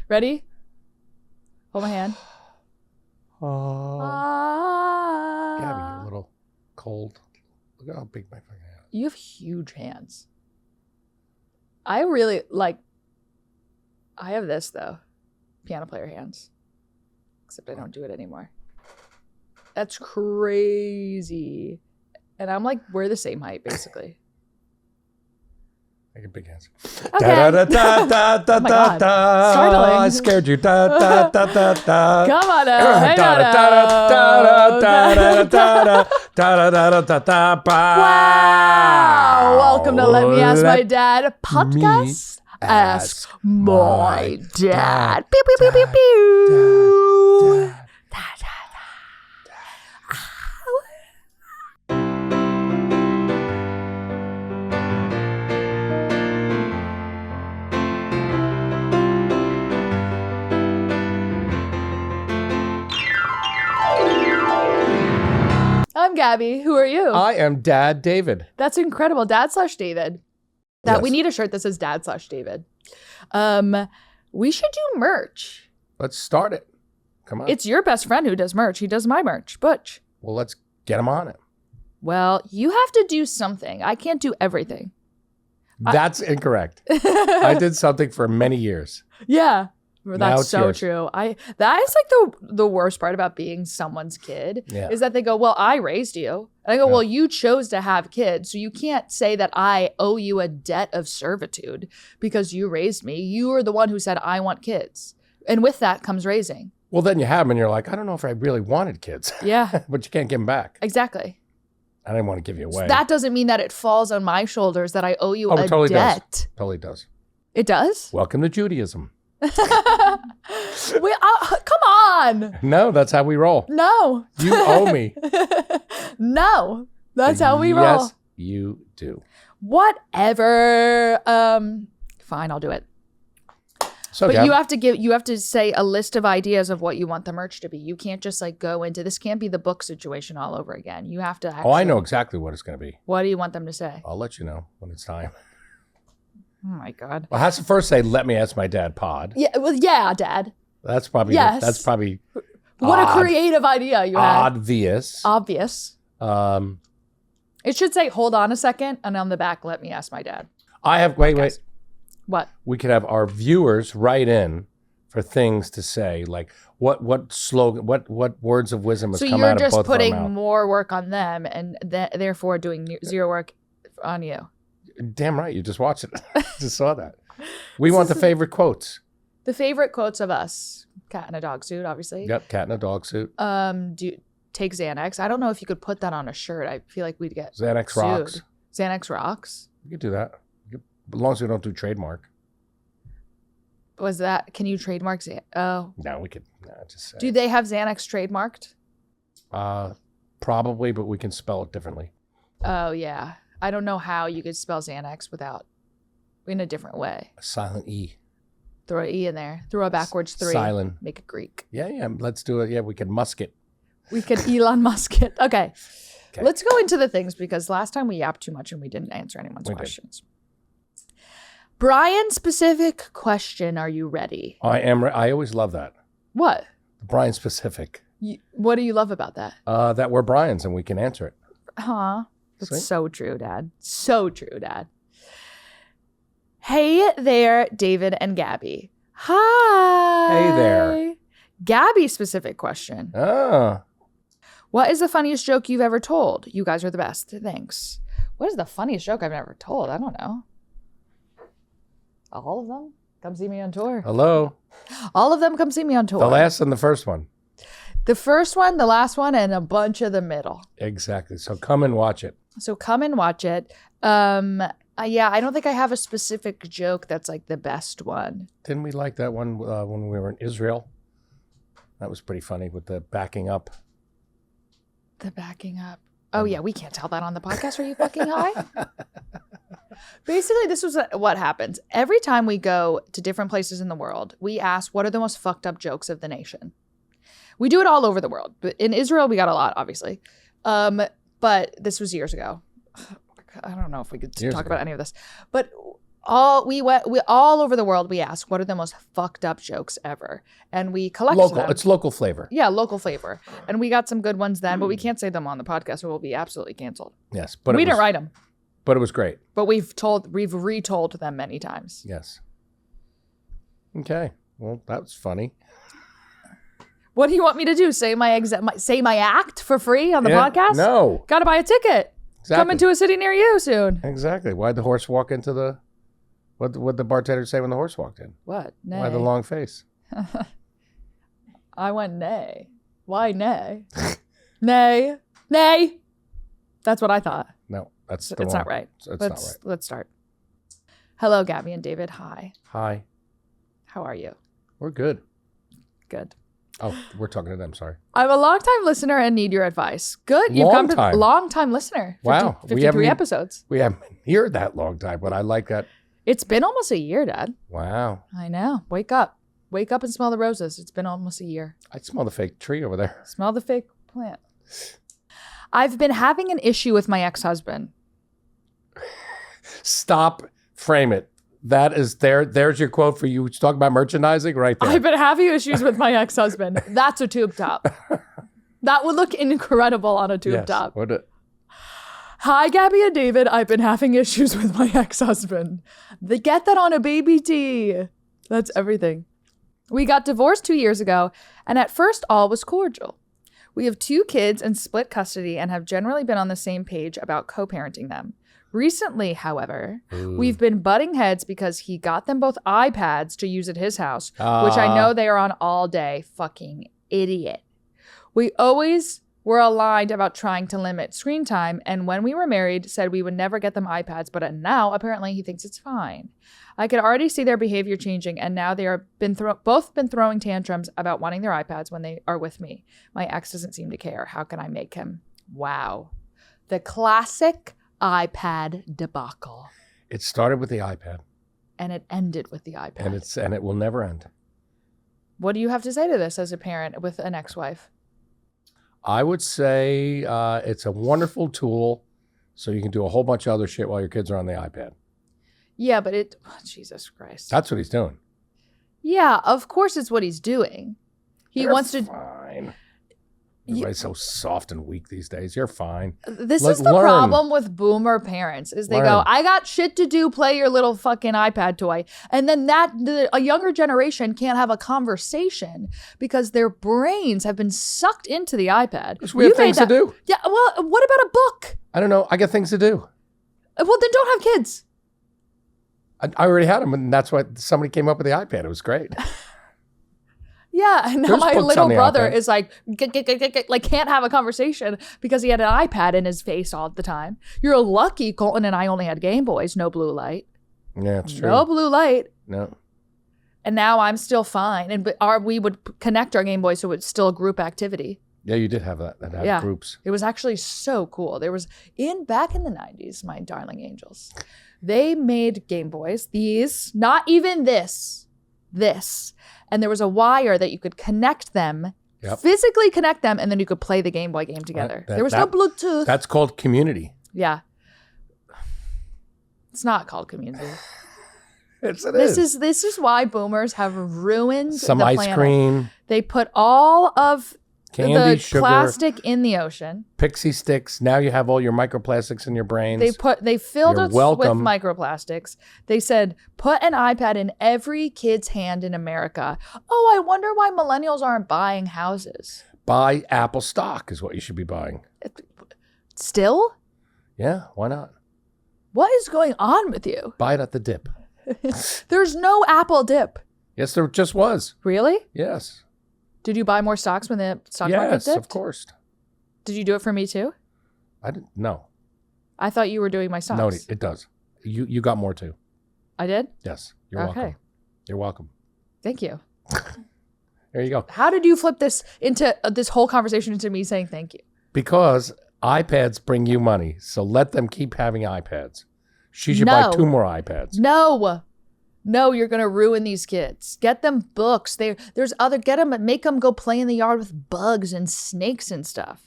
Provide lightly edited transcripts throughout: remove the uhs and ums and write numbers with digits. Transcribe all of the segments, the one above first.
Ready? Hold my hand. Gabby, you're a little cold. Look at how big my fucking hand is. You have huge hands. I really like. I have this though, piano player hands. Except I don't do it anymore. That's crazy. And I'm like, we're the same height basically. Make a big hands. Okay. Da, da, da, da, da, Oh my da, God. da. Startling. I scared you. Da, da, da, da, da. Come on now. Hang Da, on da, da, da, now. da, da, da, da, da, da, da, da, da, ba. Wow. Welcome to Let Me Ask My Dad podcast. Ask my dad. Pew, pew, pew, pew, pew. Dad. Da, da, I'm Gabby. Who are you? I am Dad David. That's incredible. Dad/David. That Yes. we need a shirt that says Dad/David. We should do merch. Let's start it. Come on. It's your best friend who does merch. He does my merch. Butch. Well, let's get him on it. Well, you have to do something. I can't do everything. That's incorrect. I did something for many years. Yeah. Now That's it's so yours. true. That is like the worst part about being someone's kid Yeah. is that they go, well, I raised you. And I go, Yeah. well, you chose to have kids. So you can't say that I owe you a debt of servitude because you raised me. You are the one who said, I want kids. And with that comes raising. Well, then you have them and you're like, I don't know if I really wanted kids. Yeah, But you can't give them back. exactly. I didn't want to give you away. So that doesn't mean that it falls on my shoulders that I owe you Oh, it a totally does. debt. Totally does. It does? Welcome to Judaism. Wait, come on. No, that's how we roll. No. You owe me. No. That's how we roll. Yes, you do. Whatever. Fine, I'll do it. So, But Gab, you have to say a list of ideas of what you want the merch to be. You can't just like go into this can't be the book situation all over again. You have to actually, I know exactly what it's going to be. What do you want them to say? I'll let you know when it's time. Oh my God. Well, it has to first say, let me ask my dad pod. Yeah, well, yeah, Dad. That's probably, Yes. that's probably What odd, a creative idea you had. obvious. Obvious. It should say, hold on a second, and on the back, let me ask my dad. I have, wait. What? We could have our viewers write in for things to say, like what slogan, what words of wisdom has So come you're out of just both of our putting mouths. more work on them and therefore doing zero work on you. Damn right, you just watched it. Just saw that. We want the favorite quotes. The favorite quotes of us. Cat in a dog suit, obviously. Yep, cat in a dog suit. Take Xanax. I don't know if you could put that on a shirt. I feel like we'd get Xanax sued. rocks. Xanax rocks. You could do that. As long as we don't do trademark. Was that? Can you trademark? Oh, No, we could just say. do they have Xanax trademarked? Probably, but we can spell it differently. Oh yeah. I don't know how you could spell Xanax without in a different way. A silent E. Throw an E in there. Throw a backwards 3. Silent. Make it Greek. Yeah, let's do it. Yeah, we could musk it. We could Elon Musk it. Okay. Okay. Let's go into the things because last time we yapped too much and we didn't answer anyone's We did. questions. Brian specific question. Are you ready? I am. I always love that. What? Brian specific. What do you love about that? That we're Brian's and we can answer it. Huh? That's See? so true, Dad. So true, Dad. Hey there, David and Gabby. Hi. Hey there. Gabby specific question. Ah, What is the funniest joke you've ever told? You guys are the best. Thanks. What is the funniest joke I've ever told? I don't know. All of them? Come see me on tour. hello. All of them come see me on tour. The last and the first one. The first one, the last one, and a bunch of the middle. Exactly. So come and watch it. So come and watch it. Yeah, I don't think I have a specific joke that's like the best one. Didn't we like that one when we were in Israel? That was pretty funny with the backing up. The backing up. Oh yeah, we can't tell that on the podcast. Are you fucking high? Basically, this was what happens. Every time we go to different places in the world, we ask, what are the most fucked up jokes of the nation? We do it all over the world. But in Israel, we got a lot, obviously. But this was years ago. I don't know if we could Years talk ago. about any of this. But We all over the world. We ask, what are the most fucked up jokes ever, and we collect Local. them. It's local flavor. Yeah, local flavor, and we got some good ones then, but we can't say them on the podcast, or we'll be absolutely canceled. Yes, but we didn't write them. But it was great. But we've retold them many times. Yes. Okay. Well, that was funny. What do you want me to do? Say my act for free on the podcast? No. Got to buy a ticket. Exactly. Coming to a city near you soon. Exactly. Why'd the horse walk into the... What'd the bartender say when the horse walked in? What? Nay. Why the long face? I went nay. Why nay? Nay. Nay. That's what I thought. No, it's not right. It's not right. Let's start. Hello, Gabby and David. Hi. Hi. How are you? We're good. Good. Oh, we're talking to them. Sorry. I'm a long-time listener and need your advice. Good. You've come to long-time listener. 50, wow. 53 episodes. We haven't been here that long time, but I like that. It's been almost a year, Dad. Wow. I know. Wake up. Wake up and smell the roses. It's been almost a year. I smell the fake tree over there. Smell the fake plant. I've been having an issue with my ex-husband. Stop. Frame it. That is there. There's your quote for you. Talk about merchandising right there. I've been having issues with my ex-husband. That's a tube top. That would look incredible on a tube top. Would it? Hi, Gabby and David. I've been having issues with my ex-husband. They get that on a baby tee. That's everything. We got divorced 2 years ago, and at first all was cordial. We have 2 kids and split custody and have generally been on the same page about co-parenting them. Recently, however, we've been butting heads because he got them both iPads to use at his house, which I know they are on all day. Fucking idiot. We always were aligned about trying to limit screen time, and when we were married, said we would never get them iPads, but now apparently he thinks it's fine. I could already see their behavior changing, and now they are both been throwing tantrums about wanting their iPads when they are with me. My ex doesn't seem to care. How can I make him? Wow. The classic iPad debacle. It started with the iPad. And it ended with the iPad. And it will never end. What do you have to say to this as a parent with an ex-wife? I would say it's a wonderful tool so you can do a whole bunch of other shit while your kids are on the iPad. Yeah, but Jesus Christ. That's what he's doing. Yeah, of course it's what he's doing. He wants to... Fine. Everybody's so soft and weak these days. You're fine. This is the problem with boomer parents is they go, I got shit to do, play your little fucking iPad toy. And then a younger generation can't have a conversation because their brains have been sucked into the iPad. Because we have things to do. Yeah, well, what about a book? I don't know. I got things to do. Well, then don't have kids. I already had them, and that's why somebody came up with the iPad. It was great. Yeah, and now my little brother is like, can't have a conversation because he had an iPad in his face all the time. You're lucky Colton and I only had Game Boys, no blue light. Yeah, it's true. No blue light. No. And now I'm still fine. And we would connect our Game Boys so it's still a group activity. Yeah, you did have that. That had groups. It was actually so cool. There was back in the 90s, my darling angels, they made Game Boys. These, not even this. And there was a wire that you could connect them, physically connect them, and then you could play the Game Boy game together. There was no Bluetooth. That's called community. Yeah. It's not called community. This is why boomers have ruined some the ice planet. Cream. They put all of candy, the sugar, plastic in the ocean. Pixie sticks. Now you have all your microplastics in your brains. They filled it with microplastics. They said, put an iPad in every kid's hand in America. Oh, I wonder why millennials aren't buying houses. Buy Apple stock is what you should be buying. Still? Yeah, why not? What is going on with you? Buy it at the dip. There's no Apple dip. Yes, there just was. Really? Yes. Did you buy more stocks when the stock market dipped? Yes, of course. Did you do it for me too? I didn't. No. I thought you were doing my stocks. No, it does. You got more too. I did? Yes. You're welcome. You're welcome. Thank you. There you go. How did you flip this into this whole conversation into me saying thank you? Because iPads bring you money, so let them keep having iPads. She should buy 2 more iPads. No, you're going to ruin these kids. Get them books. Get them, make them go play in the yard with bugs and snakes and stuff.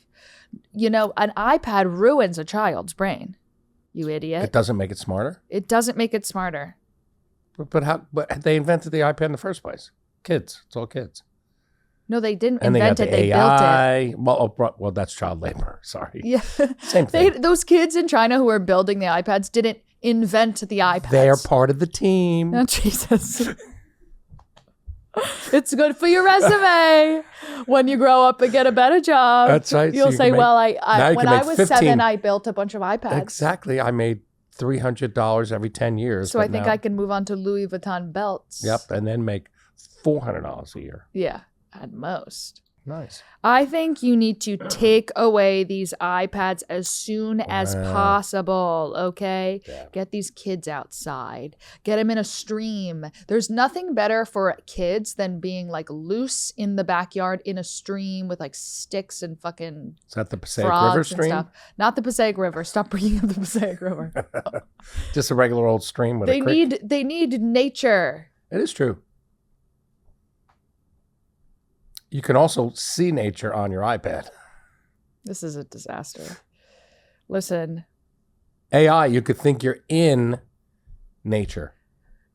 You know, an iPad ruins a child's brain. You idiot. It doesn't make it smarter? It doesn't make it smarter. But they invented the iPad in the first place. Kids. It's all kids. No, they didn't And invent it. They built it. Well, that's child labor. Sorry. Yeah. Same thing. Those kids in China who are building the iPads didn't invent the iPads. They're part of the team. Oh, Jesus. It's good for your resume. When you grow up and get a better job, That's right. You'll say, when I was 15. 7, I built a bunch of iPads. Exactly. I made $300 every 10 years. So I think I can move on to Louis Vuitton belts. Yep. And then make $400 a year. Yeah, at most. Nice. I think you need to take away these iPads as soon as possible, okay? Yeah. Get these kids outside. Get them in a stream. There's nothing better for kids than being like loose in the backyard in a stream with like sticks and fucking Is that the Passaic frogs River and stream? stuff. Not the Passaic River. Stop bringing up the Passaic River. Just a regular old stream with a creek? They need nature. It is true. You can also see nature on your iPad. This is a disaster. Listen. AI, you could think you're in nature.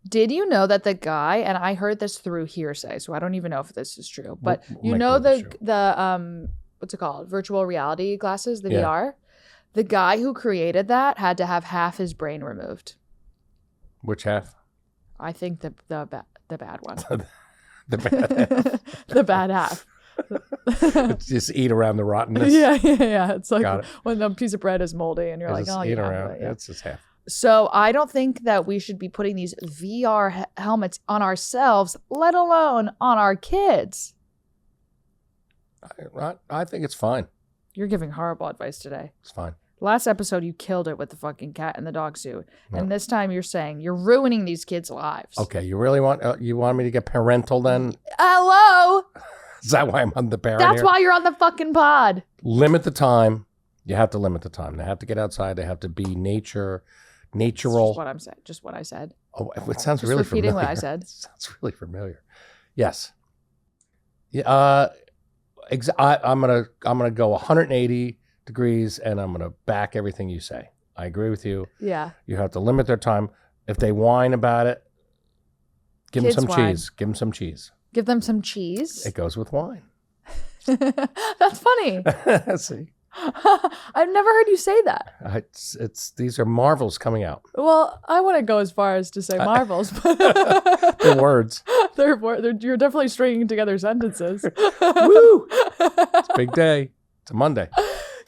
Did you know that the guy, and I heard this through hearsay, so I don't even know if this is true, but you know the what's it called? Virtual reality glasses, the VR? The guy who created that had to have half his brain removed. Which half? I think the bad one. The bad half. The bad half. Just eat around the rottenness. Yeah. It's like when a piece of bread is moldy and you're like, oh, eat yeah. around. Yeah. It's just half. So I don't think that we should be putting these VR helmets on ourselves, let alone on our kids. I think it's fine. You're giving horrible advice today. It's fine. Last episode, you killed it with the fucking cat in the dog suit. And this time you're saying you're ruining these kids' lives. Okay, you really want me to get parental then? Hello? Is that why I'm on the parent That's here? why you're on the fucking pod. Limit the time. You have to limit the time. They have to get outside. They have to be natural. Just what I'm saying. Just what I said. Oh, it sounds Just really repeating familiar. what I said. It sounds really familiar. Yes. Yeah. I'm gonna go 180 degrees, and I'm gonna back everything you say. I agree with you. Yeah. You have to limit their time. If they whine about it, give them some cheese. Give them some cheese. Give them some cheese. It goes with wine. That's funny. See, I've never heard you say that. These are marvels coming out. Well, I wouldn't go as far as to say marvels, but They're words. You're definitely stringing together sentences. Woo! It's a big day. It's a Monday.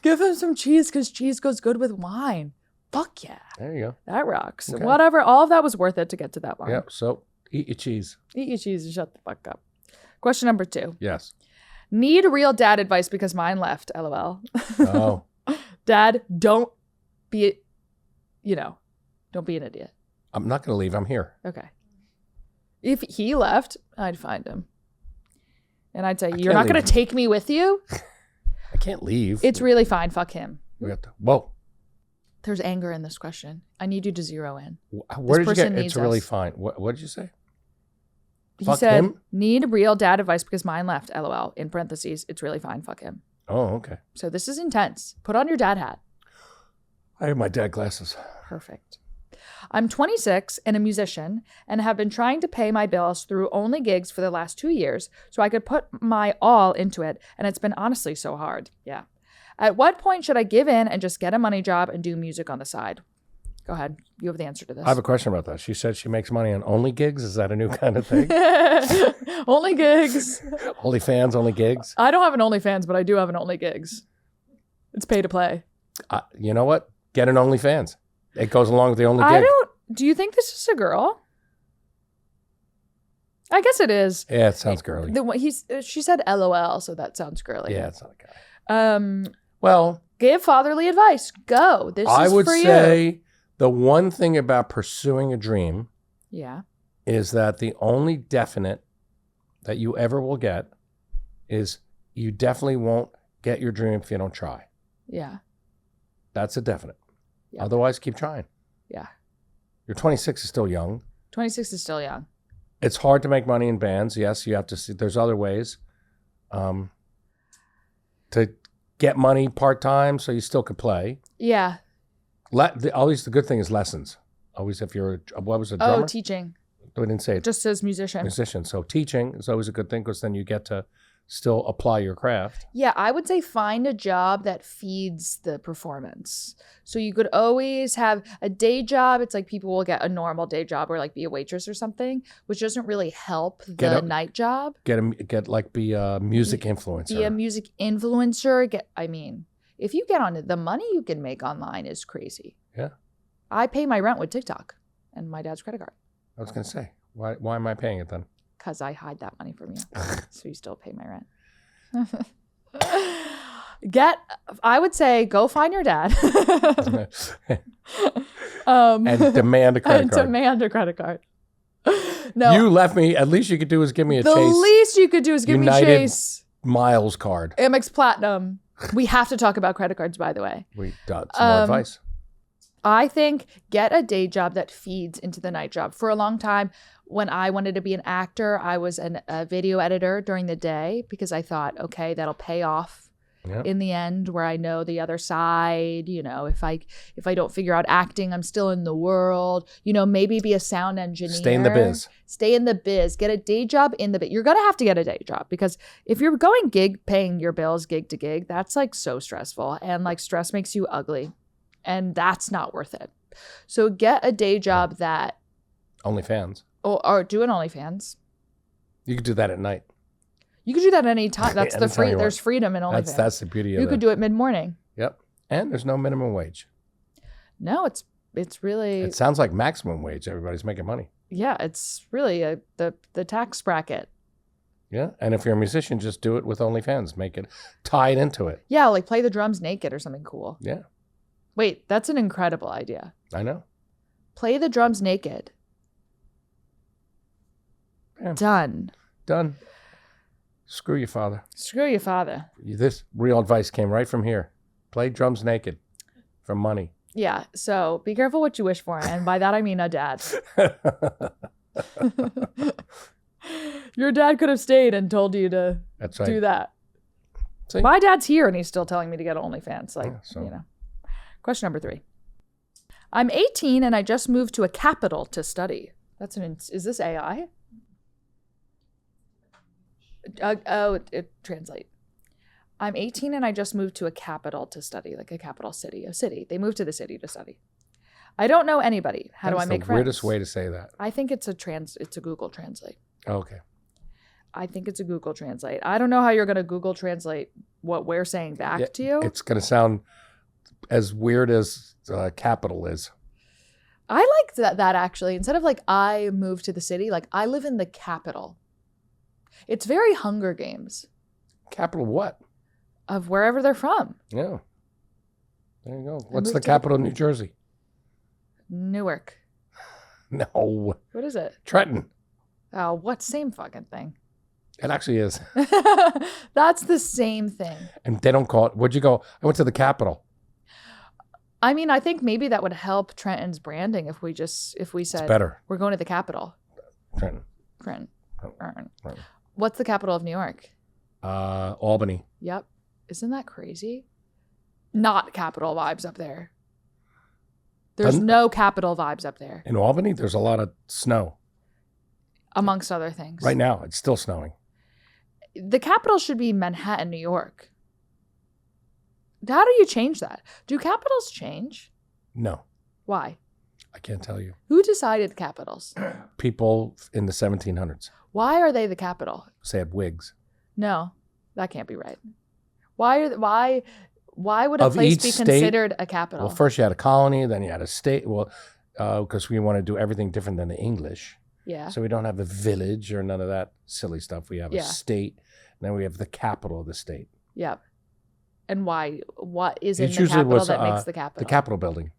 Give him some cheese because cheese goes good with wine. Fuck yeah. There you go. That rocks. Okay. Whatever. All of that was worth it to get to that line. Yep. So eat your cheese. Eat your cheese and shut the fuck up. Question number 2. Yes. Need real dad advice because mine left. LOL. Oh. Dad, don't be an idiot. I'm not going to leave. I'm here. Okay. If he left, I'd find him. And I'd say, I you're not can't going to leave. take me with you? I can't leave. It's really fine. Fuck him. Whoa. There's anger in this question. I need you to zero in. Where did you person get needs it's really us. fine? What did you say? He Fuck said, him? need real dad advice because mine left. LOL. In parentheses, it's really fine. Fuck him. Oh, okay. So this is intense. Put on your dad hat. I have my dad glasses. Perfect. I'm 26 and a musician and have been trying to pay my bills through only gigs for the last 2 years so I could put my all into it. And it's been honestly so hard. Yeah. At what point should I give in and just get a money job and do music on the side? Go ahead. You have the answer to this. I have a question about that. She said she makes money on only gigs. Is that a new kind of thing? Only gigs. Only fans, only gigs? I don't have an OnlyFans, but I do have an Only Gigs. It's pay to play. You know what? Get an OnlyFans. It goes along with the only gig. Do you think this is a girl? I guess it is. Yeah, it sounds girly. She said LOL, so that sounds girly. Yeah, it's not a guy. Well, give fatherly advice. Go. This is for you. I would say the one thing about pursuing a dream is that the only definite that you ever will get is you definitely won't get your dream if you don't try. Yeah. That's a definite. Yep. Otherwise, keep trying. Yeah. You're 26 is still young. 26 is still young. It's hard to make money in bands. Yes, you have to see. There's other ways to get money part-time so you still could play. Yeah. Always the good thing is lessons. Always if you're, what was it, drummer? Oh, teaching. We didn't say it. Just as musician. Musician. So teaching is always a good thing because then you get to still apply your craft. Yeah, I would say find a job that feeds the performance. So you could always have a day job. It's like people will get a normal day job or like be a waitress or something, which doesn't really help the night job. Be a music influencer. Be a music influencer. If you get on it, the money you can make online is crazy. Yeah. I pay my rent with TikTok and my dad's credit card. I was going to say, why am I paying it then? Because I hide that money from you. So you still pay my rent. I would say go find your dad. And demand a credit card. Demand a credit card. No. You left me. At least you could do is give me a Chase. The least you could do is give me Chase. Miles card. Amex Platinum. We have to talk about credit cards, by the way. We got some more advice. I think get a day job that feeds into the night job. For a long time, when I wanted to be an actor, I was a video editor during the day because I thought, okay, that'll pay off in the end where I know the other side. You know, if I don't figure out acting, I'm still in the world. You know, maybe be a sound engineer. Stay in the biz. Stay in the biz. Get a day job in the biz. You're going to have to get a day job because if you're going gig, paying your bills gig to gig, that's like so stressful. And like stress makes you ugly. And that's not worth it. So get a day job that... OnlyFans. Or do an OnlyFans. You could do that at night. You could do that any time. That's there's freedom in OnlyFans. That's the beauty of it. You could do it mid-morning. Yep. And there's no minimum wage. No, it's really... It sounds like maximum wage. Everybody's making money. Yeah, it's really the tax bracket. Yeah, and if you're a musician, just do it with OnlyFans. Make it, tie it into it. Yeah, like play the drums naked or something cool. Yeah. Wait, that's an incredible idea. I know. Play the drums naked. Yeah. Done. Screw your father. Screw your father. This real advice came right from here. Play drums naked for money. Yeah, so be careful what you wish for. And by that, I mean a dad. Your dad could have stayed and told you to do that. See? My dad's here and he's still telling me to get OnlyFans. You know. Question number 3. I'm 18 and I just moved to a capital to study. Is this AI? Translate. I'm 18 and I just moved to a capital to study, like a capital city, a city. They moved to the city to study. I don't know anybody. How do I make friends? That's the weirdest way to say that. I think it's a Google Translate. Okay. I think it's a Google Translate. I don't know how you're going to Google Translate what we're saying back to you. It's going to sound as weird as capital is. I like that actually. Instead of like I moved to the city, like I live in the capital. It's very Hunger Games. Capital what? Of wherever they're from. Yeah. There you go. What's the capital of New Jersey? Newark. No. What is it? Trenton. Oh, what? Same fucking thing. It actually is. That's the same thing. And they don't call it. Where'd you go? I went to the Capitol. I mean, I think maybe that would help Trenton's branding if we said it's better. We're going to the Capitol. Trenton. What's the capital of New York? Albany. Yep. Isn't that crazy? Not capital vibes up there. There's no capital vibes up there. In Albany, there's a lot of snow. Amongst other things. Right now, it's still snowing. The capital should be Manhattan, New York. How do you change that? Do capitals change? No. Why? I can't tell you. Who decided capitals? People in the 1700s. Why are they the capital? They had wigs. No, that can't be right. Why would a place be considered a capital? Well, first you had a colony, then you had a state. Well, because we want to do everything different than the English. Yeah. So we don't have a village or none of that silly stuff. We have a state, and then we have the capital of the state. Yep. And why? What is in the capital that makes the capital? The Capitol building.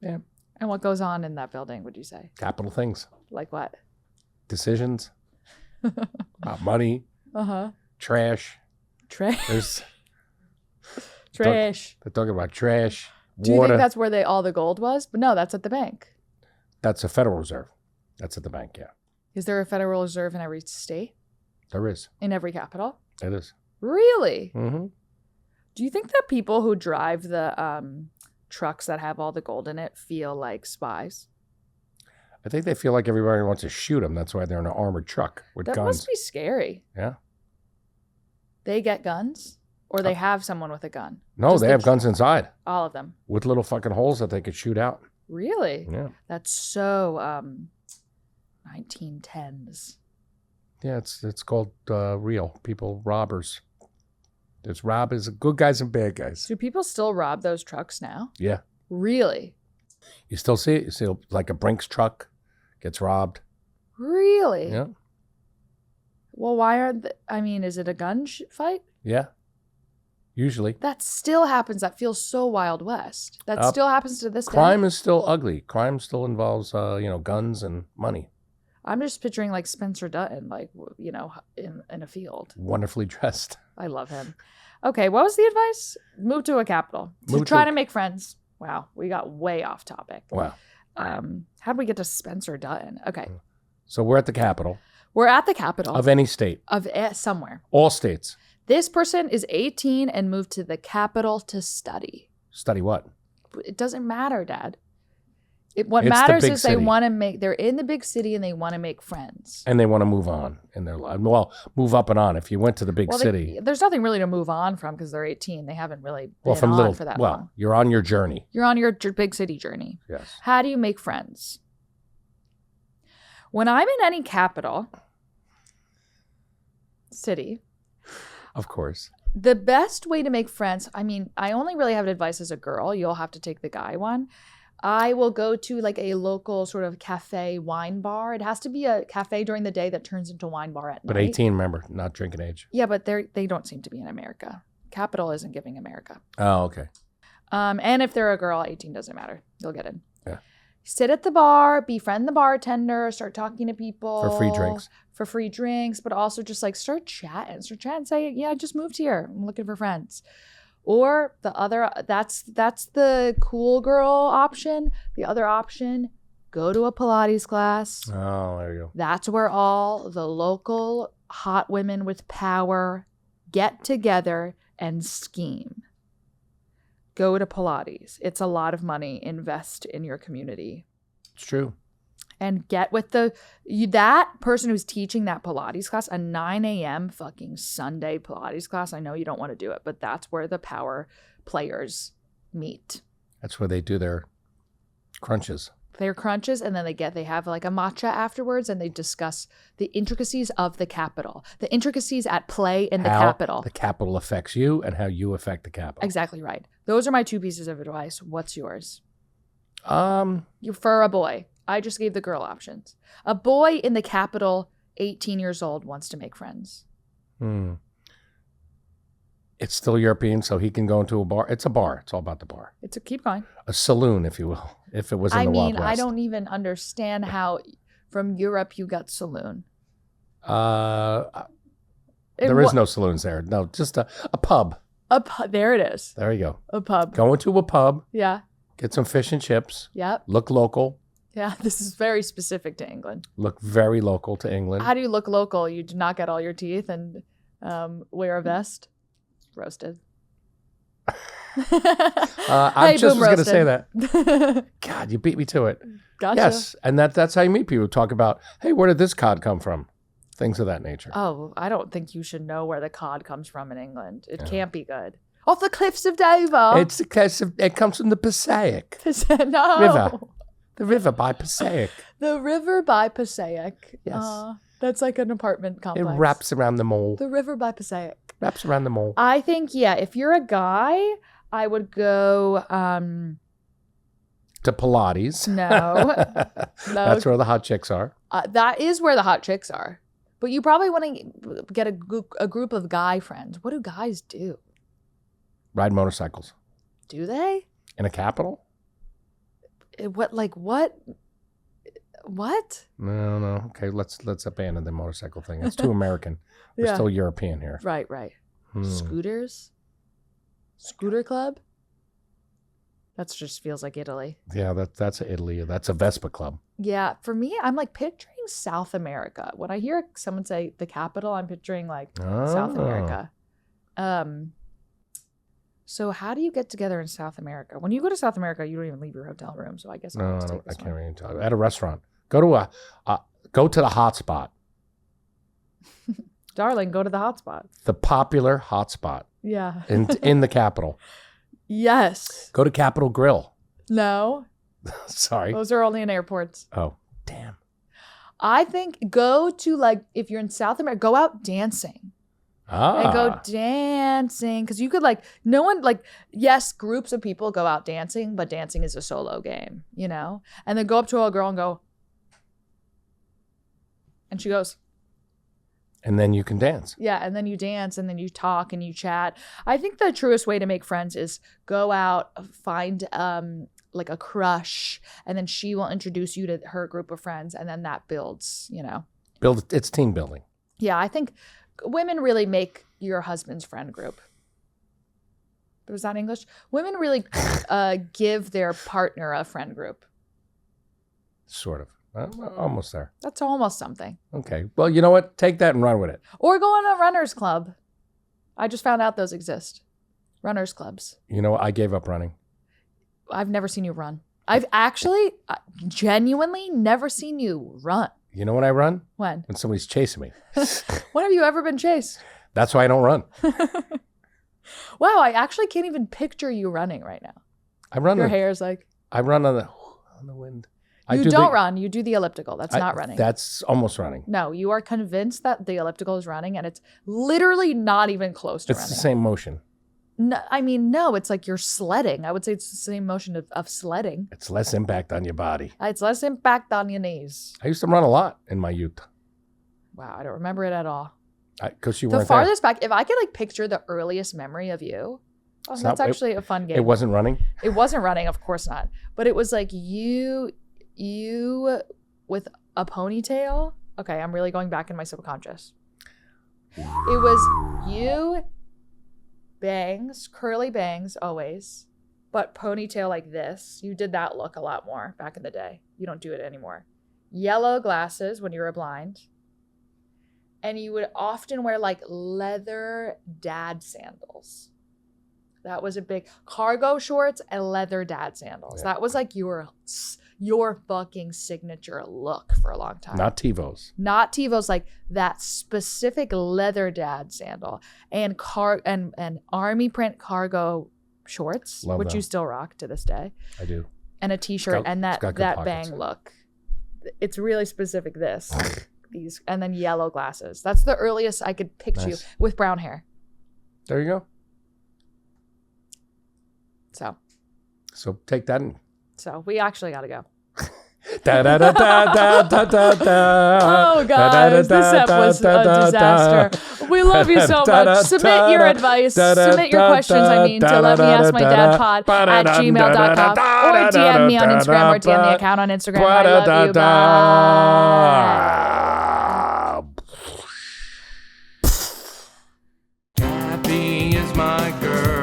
Yeah. And what goes on in that building, would you say? Capital things. Like what? Decisions. Money. Trash. Trash. Trash. They're talking about trash. Do you think that's where all the gold was? But no, that's at the bank. That's a Federal Reserve. That's at the bank, yeah. Is there a Federal Reserve in every state? There is. In every capital? It is. Really? Mm-hmm. Do you think that people who drive the trucks that have all the gold in it feel like spies? I think they feel like everybody wants to shoot them. That's why they're in an armored truck with That guns. must be scary. Yeah. They get guns? Or they have someone with a gun? No, they have guns inside. All of them. With little fucking holes that they could shoot out. Really? Yeah. That's so 1910s. Yeah, it's called real. People, robbers. There's robbers, good guys and bad guys. Do people still rob those trucks now? Yeah. Really? You still see it? You see like a Brinks truck gets robbed. Really? Yeah. Well, why aren't is it a gun fight? Yeah. Usually. That still happens. That feels so Wild West. That still happens to this day. Crime is still ugly. Crime still involves, guns and money. I'm just picturing like Spencer Dutton, like, in a field. Wonderfully dressed. I love him. Okay, what was the advice? Move to a capital. Try to make friends. Wow, we got way off topic. Wow. How'd we get to Spencer Dutton? Okay. So we're at the capital. We're at the capital. Of any state. Of somewhere. All states. This person is 18 and moved to the capital to study. Study what? It doesn't matter, Dad. What matters is they want to they're in the big city and they want to make friends. And they want to move on in their life. Well, move up and on. If you went to the big city. There's nothing really to move on from because they're 18. They haven't really been on for that long. You're on your journey. You're on your big city journey. Yes. How do you make friends? When I'm in any capital city. Of course. The best way to make friends, I only really have advice as a girl. You'll have to take the guy one. I will go to like a local sort of cafe wine bar. It has to be a cafe during the day that turns into a wine bar at night. But 18, remember, not drinking age. Yeah, but they don't seem to be in America. Capital isn't giving America. Oh, okay. And if they're a girl, 18 doesn't matter. You'll get in. Yeah. Sit at the bar, befriend the bartender, start talking to people. For free drinks, but also just like start chatting, say, yeah, I just moved here. I'm looking for friends. Or the other, that's the cool girl option. The other option, go to a Pilates class. Oh, there you go. That's where all the local hot women with power get together and scheme. Go to Pilates. It's a lot of money. Invest in your community. It's true. And get with that person who's teaching that Pilates class, a 9 a.m. fucking Sunday Pilates class. I know you don't want to do it, but that's where the power players meet. That's where they do their crunches. Their crunches, and then they have like a matcha afterwards, and they discuss the intricacies of the capital, the intricacies at play in the capital. How the capital affects you and how you affect the capital. Exactly right. Those are my two pieces of advice. What's yours? You for a boy. I just gave the girl options. A boy in the capital, 18 years old, wants to make friends. It's still European, so he can go into a bar. It's a bar. It's all about the bar. Keep going. A saloon, if you will, if it was in the Wild West. I don't even understand how from Europe you got saloon. There is no saloons there. No, just a pub. There it is. There you go. A pub. Go into a pub. Yeah. Get some fish and chips. Yep. Look local. Yeah, this is very specific to England. Look very local to England. How do you look local? You do not get all your teeth and wear a vest? Roasted. I just was going to say that. God, you beat me to it. Gotcha. Yes, and that's how you meet people. Talk about, hey, where did this cod come from? Things of that nature. Oh, I don't think you should know where the cod comes from in England. It can't be good. Off the cliffs of Dover. It comes from the Passaic. No. River. The river by Passaic. The river by Passaic. Yes. That's like an apartment complex. It wraps around the mall. The river by Passaic. Wraps around the mall. I think, if you're a guy, I would go... to Pilates. No. That's where the hot chicks are. That is where the hot chicks are. But you probably want to get a group of guy friends. What do guys do? Ride motorcycles. Do they? In a capital? What? No. Okay, let's abandon the motorcycle thing. It's too American. We're still European here. Right. Scooters? Scooter club? That just feels like Italy. Yeah, that's Italy. That's a Vespa club. Yeah, for me, I'm like picturing South America. When I hear someone say the capital, I'm picturing like South America. So how do you get together in South America? When you go to South America, you don't even leave your hotel room. So I guess I can't even tell you. At a restaurant. Go to the hot spot. Darling, go to the hot spot. The popular hot spot. Yeah. in the Capitol. Yes. Go to Capitol Grill. No. Sorry. Those are only in airports. Oh, damn. I think go to, like, if you're in South America, go out dancing. And go dancing. Because you could, like, no one, like, yes, groups of people go out dancing, but dancing is a solo game, you know? And then go up to a girl and go, and she goes. And then you can dance. Yeah, and then you dance, and then you talk, and you chat. I think the truest way to make friends is go out, find like a crush, and then she will introduce you to her group of friends, and then that builds, you know. It's team building. Yeah, I think women really make your husband's friend group. Was that English? Women really give their partner a friend group. Sort of. Almost there. That's almost something. Okay. Well, you know what? Take that and run with it. Or go on a runner's club. I just found out those exist. Runners clubs. You know what? I gave up running. I've never seen you run. I've actually genuinely never seen you run. You know when I run? When? When somebody's chasing me. When have you ever been chased? That's why I don't run. Wow, I actually can't even picture you running right now. Your hair's like... I run on the wind. You don't run. You do the elliptical. That's not running. That's almost running. No, you are convinced that the elliptical is running, and it's literally not even close to running. It's the same motion. No, I mean, no, it's like you're sledding. I would say it's the same motion of sledding. It's less impact on your body. It's less impact on your knees. I used to run a lot in my youth. Wow, I don't remember it at all. Because you weren't the farthest back, if I could like picture the earliest memory of you, that's actually a fun game. It wasn't running? It wasn't running, of course not. But it was like you with a ponytail. Okay, I'm really going back in my subconscious. It was you, bangs, curly bangs always, but ponytail like this. You did that look a lot more back in the day. You don't do it anymore. Yellow glasses when you were blind. And you would often wear like leather dad sandals. That was a big cargo shorts and leather dad sandals. Yeah. That was like your fucking signature look for a long time. Not TiVos. Not TiVos, like that specific leather dad sandal and army print cargo shorts, which you still rock to this day. I do. And a t-shirt and that bang look. It's really specific this. These and then yellow glasses. That's the earliest I could picture you with brown hair. There you go. So take that and... So we actually got to go. Da, da, da, da, da, da, da, da. Oh, guys, this episode was a disaster. We love you so much. Submit your advice. Submit your questions, to Let Me Ask My Dad pod at gmail.com or DM me on Instagram or DM the account on Instagram. I love you. Bye. Gabby is my girl.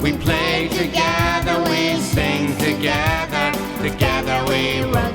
We play together, we sing together, together we run.